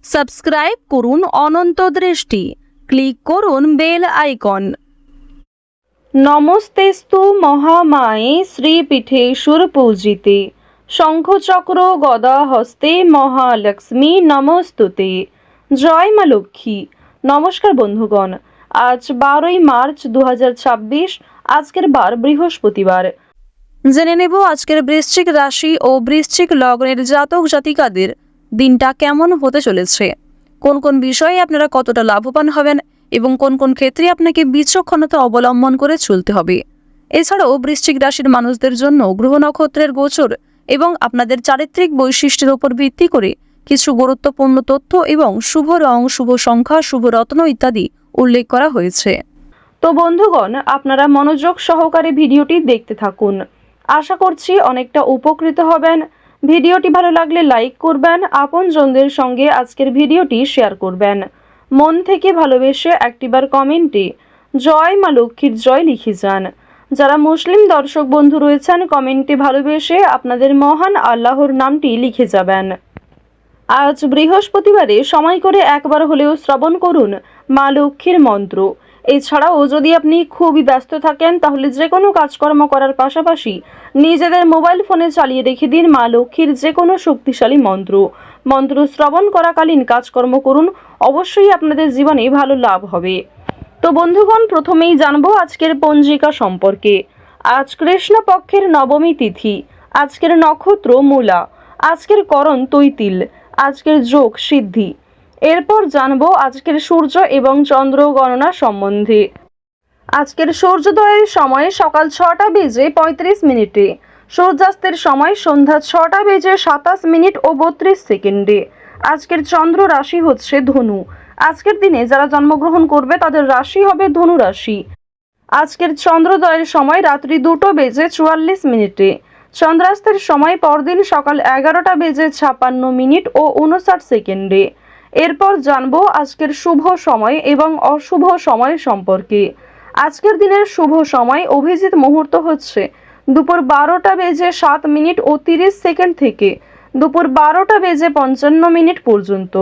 Subscribe করুন অনন্ত দৃষ্টি, click করুন বেল আইকন। নমস্তেস্তু মহামায়ে শ্রীপীঠেশ্বর পূজিতে, শঙ্খচক্র গদা হস্তে মহালক্ষ্মী নমস্তুতে। জয় মা লক্ষ্মী। নমস্কার বন্ধুগণ, আজ 12ই মার্চ 2026, আজকের বার বৃহস্পতিবার। জেনে নেব আজকের বৃশ্চিক রাশি ও বৃশ্চিক লগ্নের জাতক জাতিকাদের দিনটা কেমন হতে চলেছে, কোন কোন বিষয়ে আপনারা কতটা লাভবান হবেন এবং কোন কোন ক্ষেত্রে আপনাকে বিচক্ষণতা অবলম্বন করে চলতে হবে। এছাড়াও বৃশ্চিক রাশির মানুষদের জন্য গ্রহ নক্ষত্রের গোচর এবং আপনাদের চারিত্রিক বৈশিষ্ট্যের উপর ভিত্তি করে কিছু গুরুত্বপূর্ণ তথ্য এবং শুভ রং, শুভ সংখ্যা, শুভ রত্ন ইত্যাদি উল্লেখ করা হয়েছে। তো বন্ধুগণ, আপনারা মনোযোগ সহকারে ভিডিওটি দেখতে থাকুন। আশা করছি অনেকটা উপকৃত হবেন। ভিডিওটি ভালো লাগলে লাইক করবেন, আপনজনদের সঙ্গে আজকের ভিডিওটি শেয়ার করবেন। মন থেকে ভালোবেসে একটিবার কমেন্টে জয় মা লক্ষ্মীর জয় লিখে যান। যারা মুসলিম দর্শক বন্ধু রয়েছেন, কমেন্টে ভালোবেসে আপনাদের মহান আল্লাহর নামটি লিখে যাবেন। আজ বৃহস্পতিবারে সময় করে একবার হলেও শ্রবণ করুন মা লক্ষ্মীর মন্ত্র। এছাড়াও যদি আপনি খুবই ব্যস্ত থাকেন, তাহলে যে কোনো কাজকর্ম করার পাশাপাশি নিজেদের মোবাইল ফোনে চালিয়ে রেখে দিন মা লক্ষ্মীর যে কোনো শক্তিশালী মন্ত্র শ্রবণ করাকালীন কাজকর্ম করুন। অবশ্যই আপনাদের জীবনে ভালো লাভ হবে। তো বন্ধুগণ, প্রথমেই জানবো আজকের পঞ্জিকা সম্পর্কে। আজ কৃষ্ণপক্ষের নবমী তিথি, আজকের নক্ষত্র মূলা, আজকের করণ তৈতিল, আজকের যোগ সিদ্ধি। এরপর জানবো আজকের সূর্য এবং চন্দ্র গণনা সম্বন্ধে। আজকের সূর্যোদয়ের সময় সকাল 6টা বেজে 35 মিনিটে, সূর্যাস্তের সময় সন্ধ্যা 6টা বেজে 27 মিনিট ও 32 সেকেন্ডে। আজকের চন্দ্র রাশি হচ্ছে ধনু। আজকের দিনে যারা জন্মগ্রহণ করবে তাদের রাশি হবে ধনু রাশি। আজকের চন্দ্রোদয়ের সময় রাত্রি 2টো বেজে 44 মিনিটে, চন্দ্রাস্তের সময় পরদিন সকাল 11টা বেজে 56 মিনিট ও 59 সেকেন্ডে। এরপর জানবো আজকের শুভ সময় এবং অশুভ সময় সম্পর্কে। আজকের দিনের শুভ সময় অভিজিৎ মুহূর্ত হচ্ছে দুপুর 12টা বেজে 7 মিনিট ও 30 সেকেন্ড থেকে দুপুর 12টা বেজে 55 মিনিট পর্যন্ত।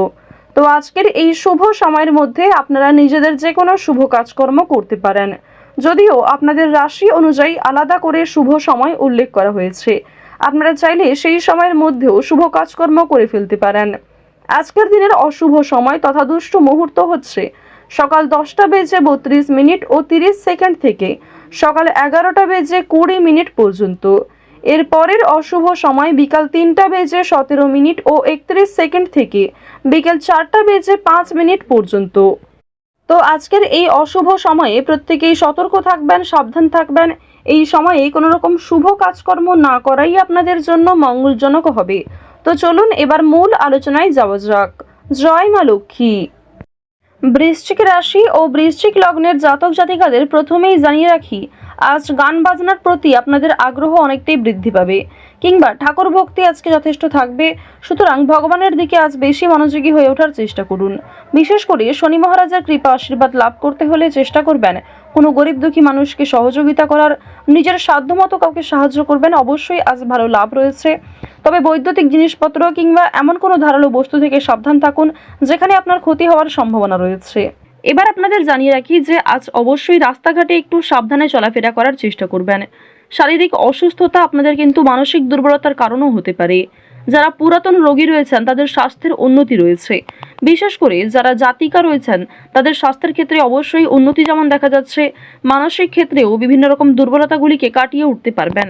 তো আজকের এই শুভ সময়ের মধ্যে আপনারা নিজেদের যে কোনো শুভ কাজকর্ম করতে পারেন, যদিও আপনাদের রাশি অনুযায়ী আলাদা করে শুভ সময় উল্লেখ করা হয়েছে। আপনারা চাইলে সেই সময়ের মধ্যেও শুভ কাজকর্ম করে ফেলতে পারেন। আজকের দিনের অশুভ সময় তথা দুষ্ট মুহূর্ত হচ্ছে সকাল 10টা বেজে 32 মিনিট ও 30 সেকেন্ড থেকে সকাল 11টা বেজে 20 মিনিট পর্যন্ত। এর পরের অশুভ সময় বিকাল 3টা বেজে 17 মিনিট ও 31 সেকেন্ড থেকে বিকেল 4টা বেজে 5 মিনিট পর্যন্ত। তো আজকের এই অশুভ সময়ে প্রত্যেকেই সতর্ক থাকবেন, সাবধান থাকবেন। এই সময়ে কোনো রকম শুভ কাজকর্ম না করাই আপনাদের জন্য মঙ্গলজনক হবে। তো চলুন এবার মূল আলোচনায় যাওয়া যাক। জয় মা লক্ষ্মী। বৃশ্চিক রাশি ও বৃশ্চিক লগ্নের জাতক জাতিকাদের প্রথমেই জানিয়ে রাখি, আজ গান বাজনার প্রতি আপনাদের আগ্রহ অনেকটাই বৃদ্ধি পাবে, কিংবা ঠাকুর ভক্তি আজকে যথেষ্ট থাকবে। সুতরাং ভগবানের দিকে আজ বেশি মনোযোগী হয়ে ওঠার চেষ্টা করুন। বিশেষ করে শনি মহারাজের কৃপা আশীর্বাদ লাভ করতে হলে চেষ্টা করবেন কোনো গরিব দুঃখী মানুষকে সহযোগিতা করার, নিজের সাধ্যমতো কাউকে সাহায্য করবেন। অবশ্যই আজ ভালো লাভ রয়েছে। তবে বৈদ্যুতিক জিনিসপত্র কিংবা এমন কোনো ধারালো বস্তু থেকে সাবধান থাকুন যেখানে আপনার ক্ষতি হওয়ার সম্ভাবনা রয়েছে। এবার আপনাদের জানিয়ে রাখি যে আজ অবশ্যই রাস্তাঘাটে একটু সাবধানে চলাফেরা করার চেষ্টা করবেন। শারীরিক অসুস্থতা আপনাদের কিন্তু মানসিক দুর্বলতার কারণও হতে পারে। যারা পুরাতন রোগী রয়েছেন তাদের স্বাস্থ্যের উন্নতি রয়েছে। বিশেষ করে যারা জাতিকা রয়েছেন তাদের স্বাস্থ্যের ক্ষেত্রে অবশ্যই উন্নতি যেমন দেখা যাচ্ছে, মানসিক ক্ষেত্রেও বিভিন্ন রকম দুর্বলতাগুলিকে কাটিয়ে উঠতে পারবেন।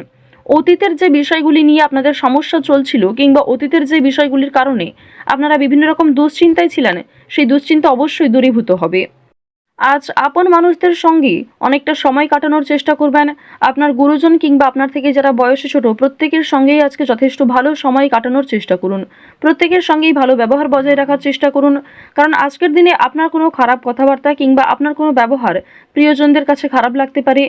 অতীতের যে বিষয়গুলি নিয়ে আপনাদের সমস্যা চলছিল কিংবা অতীতের যে বিষয়গুলির কারণে আপনারা বিভিন্ন রকম দুশ্চিন্তায় ছিলেন, সেই দুশ্চিন্তা অবশ্যই দূরীভূত হবে। আজ আপন মানুষদের সঙ্গে অনেকটা সময় কাটানোর চেষ্টা করবেন। আপনার গুরুজন কিংবা আপনার থেকে যারা বয়সে ছোট প্রত্যেকের সঙ্গেই আজকে যথেষ্ট ভালো সময় কাটানোর চেষ্টা করুন। প্রত্যেকের সঙ্গেই ভালো ব্যবহার বজায় রাখার চেষ্টা করুন, কারণ আজকের দিনে আপনার কোনো খারাপ কথাবার্তা কিংবা আপনার কোনো ব্যবহার প্রিয়জনদের কাছে খারাপ লাগতে পারে।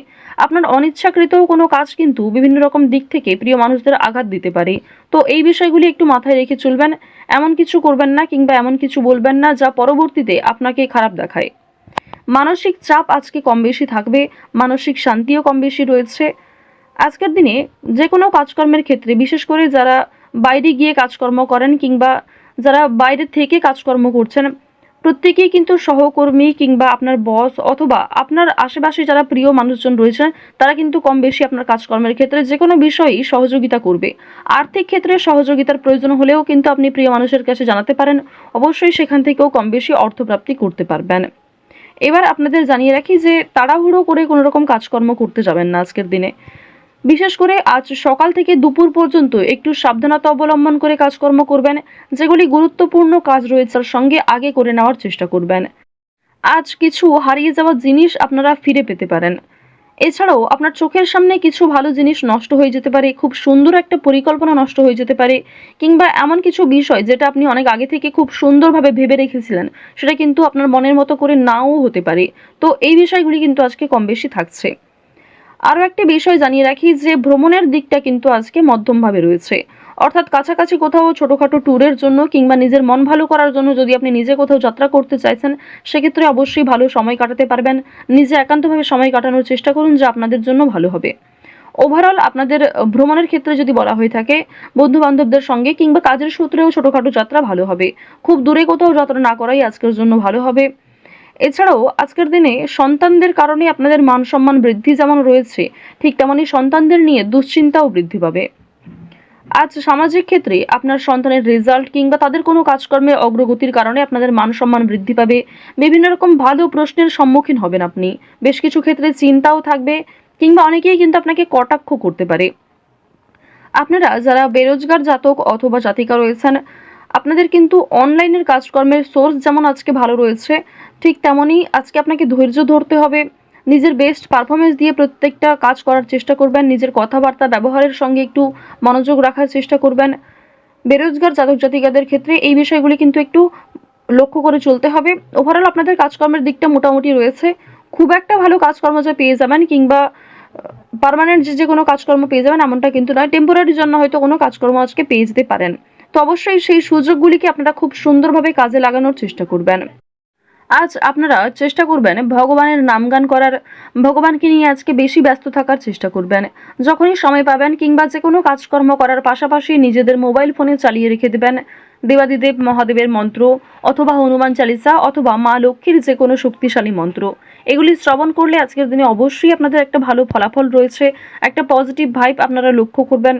আপনার অনিচ্ছাকৃত কোনো কাজ কিন্তু বিভিন্ন রকম দিক থেকে প্রিয় মানুষদের আঘাত দিতে পারে। তো এই বিষয়গুলি একটু মাথায় রেখে চলবেন। এমন কিছু করবেন না কিংবা এমন কিছু বলবেন না যা পরবর্তীতে আপনাকে খারাপ দেখায়। মানসিক চাপ আজকে কম বেশি থাকবে, মানসিক শান্তিও কম বেশি রয়েছে। আজকের দিনে যে কোনো কাজকর্মের ক্ষেত্রে, বিশেষ করে যারা বাইরে গিয়ে কাজকর্ম করেন কিংবা যারা বাইরে থেকে কাজকর্ম করছেন, প্রত্যেকেই কিন্তু সহকর্মী কিংবা আপনার বস অথবা আপনার আশেপাশে যারা প্রিয় মানুষজন রয়েছেন, তারা কিন্তু কম বেশি আপনার কাজকর্মের ক্ষেত্রে যে কোনো বিষয়েই সহযোগিতা করবে। আর্থিক ক্ষেত্রে সহযোগিতার প্রয়োজন হলেও কিন্তু আপনি প্রিয় মানুষের কাছে জানাতে পারেন, অবশ্যই সেখান থেকেও কম বেশি অর্থপ্রাপ্তি করতে পারবেন। এবার আপনাদের জানিয়ে রাখি যে তাড়াহুড়ো করে কোনো রকম কাজকর্ম করতে যাবেন না আজকের দিনে। বিশেষ করে আজ সকাল থেকে দুপুর পর্যন্ত একটু সাবধানতা অবলম্বন করে কাজকর্ম করবেন। যেগুলি গুরুত্বপূর্ণ কাজ রয়েছে তার সঙ্গে আগে করে নেওয়ার চেষ্টা করবেন। আজ কিছু হারিয়ে যাওয়া জিনিস আপনারা ফিরে পেতে পারেন। এছাড়াও আপনার চোখের সামনে কিছু ভালো জিনিস নষ্ট হয়ে যেতে পারে, খুব সুন্দর একটা পরিকল্পনা নষ্ট হয়ে যেতে পারে, কিংবা এমন কিছু বিষয় যেটা আপনি অনেক আগে থেকে খুব সুন্দরভাবে ভেবে রেখেছিলেন, সেটা কিন্তু আপনার মনের মতো করে নাও হতে পারে। তো এই বিষয়গুলি কিন্তু আজকে কম বেশি থাকছে। আরও একটি বিষয় জানিয়ে রাখি যে ভ্রমণের দিকটা কিন্তু আজকে মধ্যমভাবে রয়েছে। অর্থাৎ কাছাকাছি কোথাও ছোটোখাটো ট্যুরের জন্য কিংবা নিজের মন ভালো করার জন্য যদি আপনি নিজে কোথাও যাত্রা করতে চাইছেন, সেক্ষেত্রে অবশ্যই ভালো সময় কাটাতে পারবেন। নিজে একান্তভাবে সময় কাটানোর চেষ্টা করুন, যা আপনাদের জন্য ভালো হবে। ওভারঅল আপনাদের ভ্রমণের ক্ষেত্রে যদি বলা হয়ে থাকে, বন্ধু বান্ধবদের সঙ্গে কিংবা কাজের সূত্রেও ছোটোখাটো যাত্রা ভালো হবে। খুব দূরে কোথাও যাত্রা না করাই আজকের জন্য ভালো হবে। এছাড়াও আজকের দিনে সন্তানদের কারণে আপনাদের মান সম্মান বৃদ্ধি যেমন রয়েছে, ঠিক তেমনি সন্তানদের নিয়ে দুশ্চিন্তাও বৃদ্ধি পাবে। আজ সামাজিক ক্ষেত্রে আপনার সন্তানের রেজাল্ট কিংবা তাদের কোনো কাজকর্মে অগ্রগতির কারণে আপনাদের মান সম্মান বৃদ্ধি পাবে। বিভিন্ন রকম ভালো প্রশ্নের সম্মুখীন হবেন আপনি। বেশ কিছু ক্ষেত্রে চিন্তাও থাকবে, কিংবা অনেকেই কিন্তু আপনাকে কটাক্ষ করতে পারে। আপনারা যারা বেরোজগার জাতক অথবা জাতিকা রয়েছেন, আপনাদের কিন্তু অনলাইনের কাজকর্মের সোর্স যেমন আজকে ভালো রয়েছে, ঠিক তেমনই আজকে আপনাকে ধৈর্য ধরতে হবে। নিজের বেস্ট পারফরমেন্স দিয়ে প্রত্যেকটা কাজ করার চেষ্টা করবেন। নিজের কথাবার্তা ব্যবহারের সঙ্গে একটু মনোযোগ রাখার চেষ্টা করবেন। বেরোজগার জাতক জাতিকাদের ক্ষেত্রে এই বিষয়গুলি কিন্তু একটু লক্ষ্য করে চলতে হবে। ওভারঅল আপনাদের কাজকর্মের দিকটা মোটামুটি রয়েছে। খুব একটা ভালো কাজকর্ম যে পেয়ে যাবেন কিংবা পার্মানেন্ট যে কোনো কাজকর্ম পেয়ে যাবেন এমনটা কিন্তু নয়। টেম্পোরারির জন্য হয়তো কোনো কাজকর্ম আজকে পেয়ে যেতে পারেন। তো অবশ্যই সেই সুযোগগুলিকে আপনারা খুব সুন্দরভাবে কাজে লাগানোর চেষ্টা করবেন। আজ আপনারা চেষ্টা করবেন ভগবানের নামগান করার, ভগবানকে নিয়ে আজকে বেশি ব্যস্ত থাকার চেষ্টা করবেন। যখনই সময় পাবেন কিংবা যে কোনো কাজকর্ম করার পাশাপাশি নিজেদের মোবাইল ফোনে চালিয়ে রেখে দেবেন দেবাদিদেব মহাদেবের মন্ত্র, অথবা হনুমান চালিসা, অথবা মা লক্ষ্মীর যে কোনো শক্তিশালী মন্ত্র। এগুলি শ্রবণ করলে আজকের দিনে অবশ্যই আপনাদের একটা ভালো ফলাফল রয়েছে, একটা পজিটিভ ভাইব আপনারা লক্ষ্য করবেন।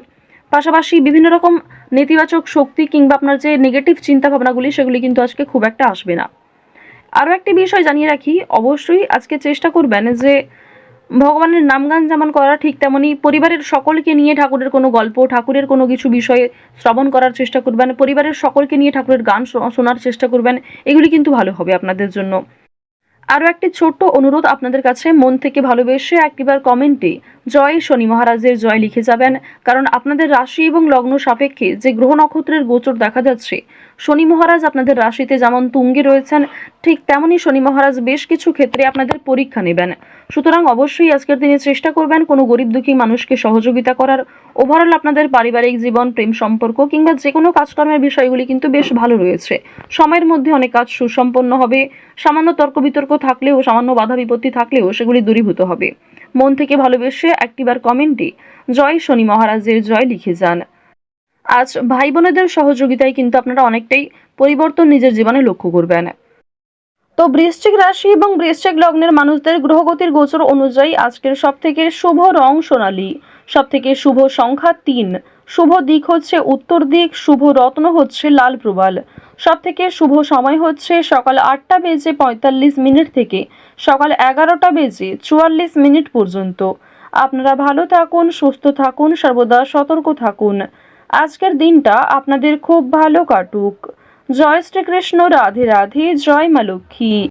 পাশাপাশি বিভিন্ন রকম নেতিবাচক শক্তি কিংবা আপনার যে নেগেটিভ চিন্তা ভাবনাগুলি, সেগুলি কিন্তু আজকে খুব একটা আসবে না। আরও একটি বিষয় জানিয়ে রাখি, অবশ্যই আজকে চেষ্টা করবেন যে ভগবানের নামগান যেমন করা, ঠিক তেমনি পরিবারের সকলকে নিয়ে ঠাকুরের কোনো গল্প, ঠাকুরের কোনো কিছু বিষয়ে শ্রবণ করার চেষ্টা করবেন। পরিবারের সকলকে নিয়ে ঠাকুরের গান শোনার চেষ্টা করবেন। এগুলি কিন্তু ভালো হবে আপনাদের জন্য। আরও একটি ছোট্ট অনুরোধ আপনাদের কাছে, মন থেকে ভালোবেসে একটিবার কমেন্টে জয় শনি মহারাজের জয় লিখে যাবেন। কারণ আপনাদের রাশি এবং লগ্ন সাপেক্ষে যে গ্রহ নক্ষত্রের গোচর দেখা যাচ্ছে, শনি মহারাজ আপনাদের রাশিতে যেমন তুঙ্গে রয়েছেন, ঠিক তেমনই শনি মহারাজ বেশ কিছু ক্ষেত্রে আপনাদের পরীক্ষা নেবেন। সুতরাং অবশ্যই আজকের দিনে চেষ্টা করবেন কোনো গরিব দুঃখী মানুষকে সহযোগিতা করার। ওভারঅল আপনাদের পারিবারিক জীবন, প্রেম সম্পর্ক কিংবা যে কোনো কাজকর্মের বিষয়গুলি কিন্তু বেশ ভালো রয়েছে। সময়ের মধ্যে অনেক কাজ সুসম্পন্ন হবে। সামান্য তর্ক বিতর্ক থাকলেও, সামান্য বাধা বিপত্তি থাকলেও সেগুলি দূরীভূত হবে। মন থেকে ভালোবেসে একটিবার কমেন্টে জয় শনি মহারাজের জয় লিখে যান। আজ ভাই বোনেদের সহযোগিতায় কিন্তু আপনারা অনেকটাই পরিবর্তন নিজের জীবনে লক্ষ্য করবেন। তো বৃশ্চিক রাশি এবং বৃশ্চিক লগ্নের মানুষদের গ্রহগতির গোচর অনুযায়ী আজকের সবথেকে শুভ রং সোনালী, সবথেকে শুভ সংখ্যা 3, শুভ দিক হচ্ছে উত্তর দিক, শুভ রত্ন হচ্ছে লাল প্রবাল। সবথেকে শুভ সময় হচ্ছে সকাল 8টা বেজে 45 মিনিট থেকে সকাল 11টা বেজে 44 মিনিট পর্যন্ত। আপনারা ভালো থাকুন, সুস্থ থাকুন, সর্বদা সতর্ক থাকুন। আজকের দিনটা আপনাদের খুব ভালো কাটুক। জয় শ্রীকৃষ্ণ, রাধে রাধে, জয় মা লক্ষ্মী।